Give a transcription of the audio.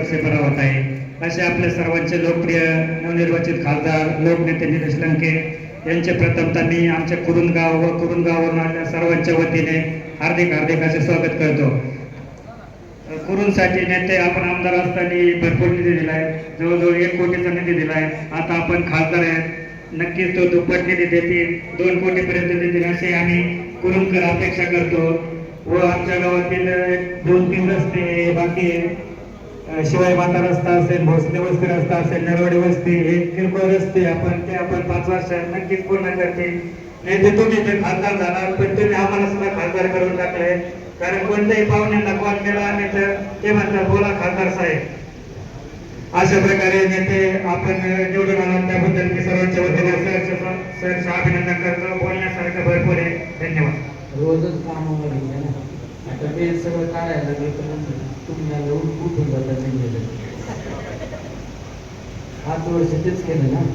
वर्षभरा होत आहे. असे आपल्या सर्वांचे लोकप्रिय नवनिर्वाचित खासदार लोकनेते निलेश लंके यांचे प्रथमतः मी आमच्या कुरुंदगाव व कुरुंदगाववरून आलेल्या सर्वांच्या वतीने हार्दिक हार्दिक असे स्वागत करतो. कुरुंदसाठी नेते आपण आमदार असताना भरपूर निधी दिला आहे, जवळजवळ 1 कोटीचा निधी दिला आहे. आता आपण खासदार आहेत, नक्कीच तो दुप्पट निधी देतील, 2 कोटीपर्यंत देतील असे आम्ही कुरुंदकर अपेक्षा करतो. व आमच्या गावातील 2-3 रस्ते बाकी शिवाय माता रस्ता असेल, भोसले वस्ती रस्ता असेल, नरवाडी वस्ती, हे किरकोळ रस्ते ते आपण 5 वर्षात नक्कीच पूर्ण करतील. नाही तर तुम्ही ते खासदार झाला पण तुम्ही आम्हाला सुद्धा खासदार करून टाकले. कारण कोणत्याही पाहुण्यांना कॉल केला नाही तर ते म्हणतात बोला खासदार साहेब. अशा प्रकारे नेते आपण निवडून आलात त्याबद्दल मी सर्वांच्या वतीने सहर्ष अभिनंदन करतो. बोलण्यासारखं भरपूर आहे. धन्यवाद. रोजच कामावर गेले ना, आता ते सगळं काढायला लागले तर तुम्हाला उठून जातात नाही गेलं. 5 वर्ष तेच केलं ना.